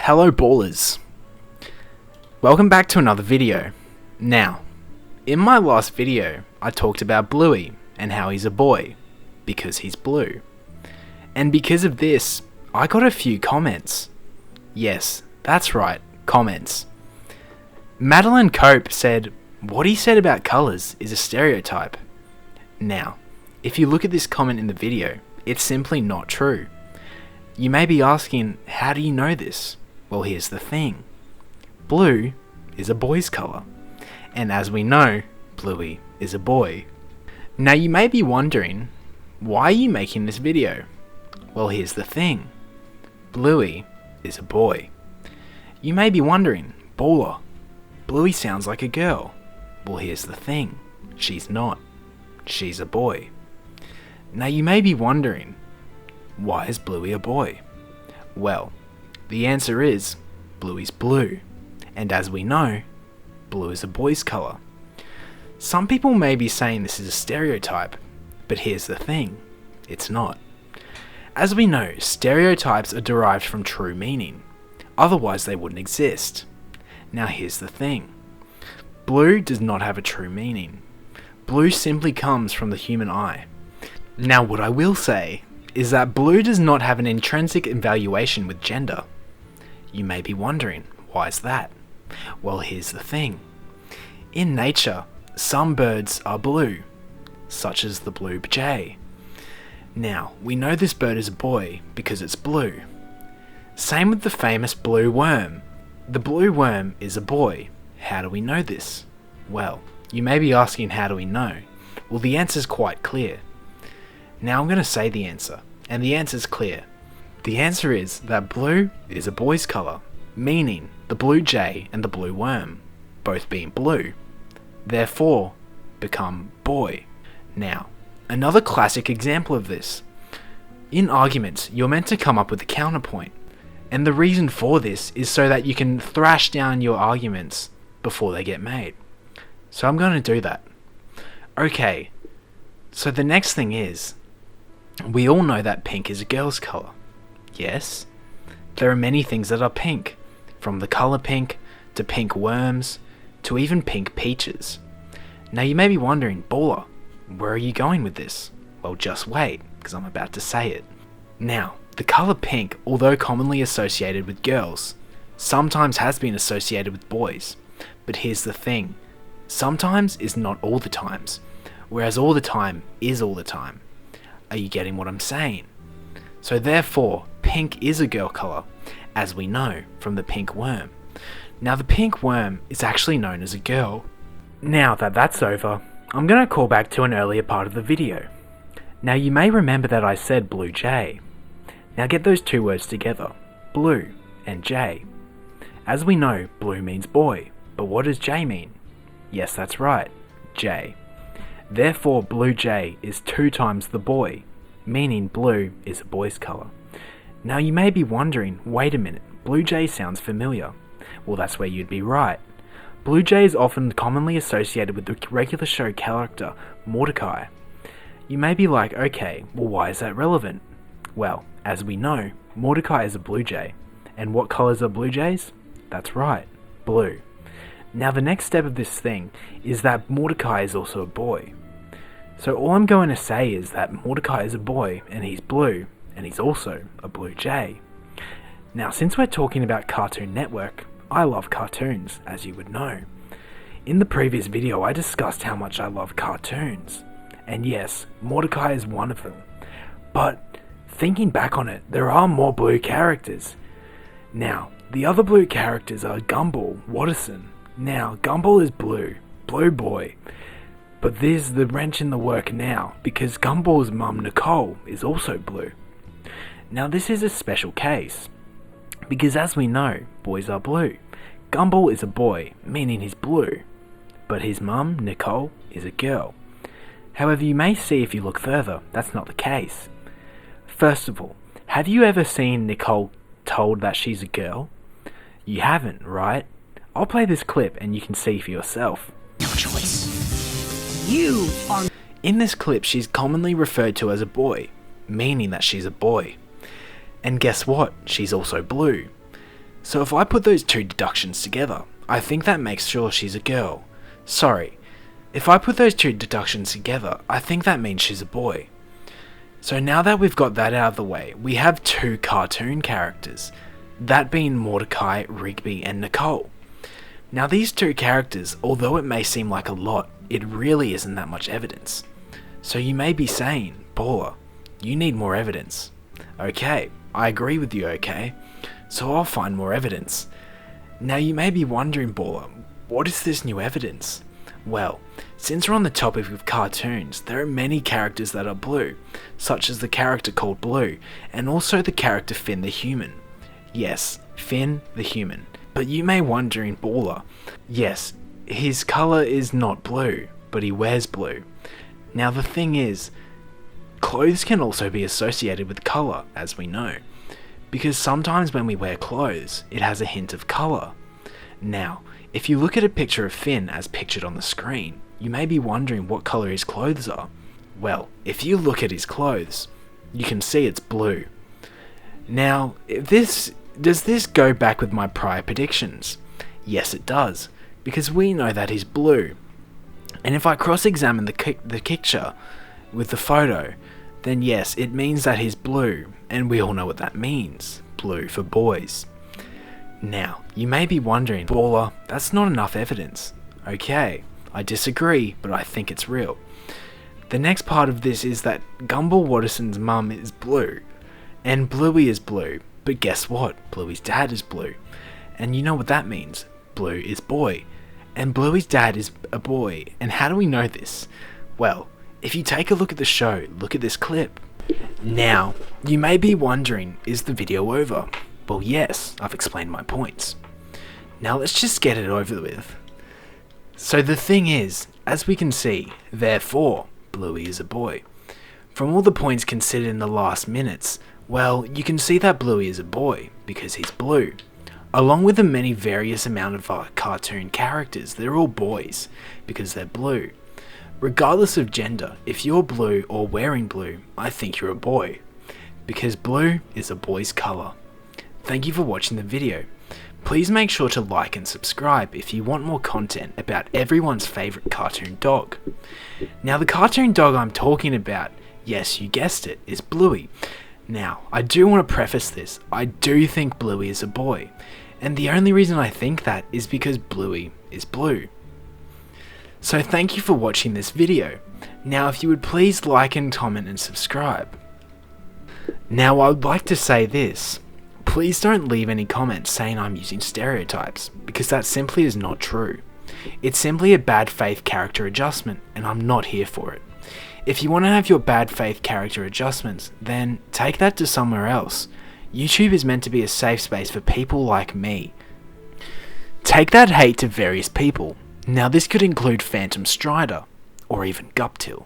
Hello ballers. Welcome back to another video. Now, in my last video, I talked about Bluey and how he's a boy, because he's blue. And because of this, I got a few comments. Yes, that's right, comments. Madeline Cope said, what he said about colours is a stereotype. Now, if you look at this comment in the video, it's simply not true. You may be asking, how do you know this? Well, here's the thing. Blue is a boy's colour. And as we know, Bluey is a boy. Now you may be wondering, why are you making this video? Well, here's the thing. Bluey is a boy. You may be wondering, baller, Bluey sounds like a girl. Well, here's the thing. She's not. She's a boy. Now you may be wondering, why is Bluey a boy? Well, the answer is, Bluey's blue. And as we know, blue is a boy's colour. Some people may be saying this is a stereotype, but here's the thing, it's not. As we know, stereotypes are derived from true meaning, otherwise they wouldn't exist. Now here's the thing, blue does not have a true meaning. Blue simply comes from the human eye. Now what I will say is that blue does not have an intrinsic evaluation with gender. You may be wondering, why is that? Well, here's the thing. In nature, some birds are blue, such as the blue jay. Now, we know this bird is a boy because it's blue. Same with the famous blue worm. The blue worm is a boy. How do we know this? Well, you may be asking, how do we know? Well, the answer is quite clear. Now I'm going to say the answer, and the answer is clear. The answer is that blue is a boy's colour, meaning the blue jay and the blue worm, both being blue, therefore become boy. Now, another classic example of this. In arguments, you're meant to come up with a counterpoint, and the reason for this is so that you can thrash down your arguments before they get made. So I'm going to do that. Okay, so the next thing is, we all know that pink is a girl's colour. Yes, there are many things that are pink, from the colour pink, to pink worms, to even pink peaches. Now you may be wondering, baller, where are you going with this? Well, just wait, because I'm about to say it. Now, the colour pink, although commonly associated with girls, sometimes has been associated with boys. But here's the thing, sometimes is not all the times, whereas all the time is all the time. Are you getting what I'm saying? So therefore, pink is a girl colour, as we know from the pink worm. Now the pink worm is actually known as a girl. Now that that's over, I'm going to call back to an earlier part of the video. Now you may remember that I said blue jay. Now get those two words together, blue and jay. As we know, blue means boy, but what does jay mean? Yes, that's right, jay. Therefore, blue jay is 2 times the boy, meaning blue is a boy's colour. Now you may be wondering, wait a minute, blue jay sounds familiar. Well, that's where you'd be right. Blue jay is often commonly associated with the regular show character Mordecai. You may be like, okay, well why is that relevant? Well, as we know, Mordecai is a blue jay. And what colours are blue jays? That's right, blue. Now the next step of this thing is that Mordecai is also a boy. So all I'm going to say is that Mordecai is a boy and he's blue, and he's also a blue jay. Now since we're talking about Cartoon Network, I love cartoons, as you would know. In the previous video I discussed how much I love cartoons. And yes, Mordecai is one of them. But thinking back on it, there are more blue characters. Now, the other blue characters are Gumball, Watterson. Now, Gumball is blue boy. But there's the wrench in the work now, because Gumball's mum Nicole is also blue. Now this is a special case, because as we know, boys are blue. Gumball is a boy, meaning he's blue, but his mum, Nicole, is a girl. However, you may see if you look further, that's not the case. First of all, have you ever seen Nicole told that she's a girl? You haven't, right? I'll play this clip and you can see for yourself. No choice. You are... In this clip, she's commonly referred to as a boy, meaning that she's a boy. And guess what? She's also blue. So if I put those two deductions together, I think that makes sure she's a girl. Sorry, if I put those two deductions together, I think that means she's a boy. So now that we've got that out of the way, we have two cartoon characters, that being Mordecai, Rigby, and Nicole. Now these two characters, although it may seem like a lot, it really isn't that much evidence. So you may be saying, Baller, you need more evidence. Okay, I agree with you, okay? So I'll find more evidence. Now you may be wondering, Baller, what is this new evidence? Well, since we're on the topic of cartoons, there are many characters that are blue, such as the character called Blue, and also the character Finn the human. Yes, Finn the human. But you may wondering, Baller, yes, his colour is not blue, but he wears blue. Now the thing is, clothes can also be associated with colour, as we know, because sometimes when we wear clothes, it has a hint of colour. Now, if you look at a picture of Finn as pictured on the screen, you may be wondering what colour his clothes are. Well, if you look at his clothes, you can see it's blue. Now, does this go back with my prior predictions? Yes, it does, because we know that he's blue. And if I cross-examine the picture with the photo, then yes, it means that he's blue, and we all know what that means. Blue for boys. Now, you may be wondering, Baller, that's not enough evidence. Okay, I disagree, but I think it's real. The next part of this is that Gumball Watterson's mum is blue, and Bluey is blue, but guess what? Bluey's dad is blue. And you know what that means? Blue is boy, and Bluey's dad is a boy, and how do we know this? Well, if you take a look at the show, look at this clip. Now, you may be wondering, is the video over? Well, yes, I've explained my points. Now let's just get it over with. So the thing is, as we can see, therefore, Bluey is a boy. From all the points considered in the last minutes, well, you can see that Bluey is a boy, because he's blue. Along with the many various amount of cartoon characters, they're all boys, because they're blue. Regardless of gender, if you're blue or wearing blue, I think you're a boy, because blue is a boy's colour. Thank you for watching the video. Please make sure to like and subscribe if you want more content about everyone's favourite cartoon dog. Now the cartoon dog I'm talking about, yes you guessed it, is Bluey. Now, I do want to preface this, I do think Bluey is a boy, and the only reason I think that is because Bluey is blue. So thank you for watching this video. Now if you would please like and comment and subscribe. Now I would like to say this, please don't leave any comments saying I'm using stereotypes, because that simply is not true. It's simply a bad faith character adjustment, and I'm not here for it. If you want to have your bad faith character adjustments, then take that to somewhere else. YouTube is meant to be a safe space for people like me. Take that hate to various people. Now this could include Phantom Strider, or even Guptil.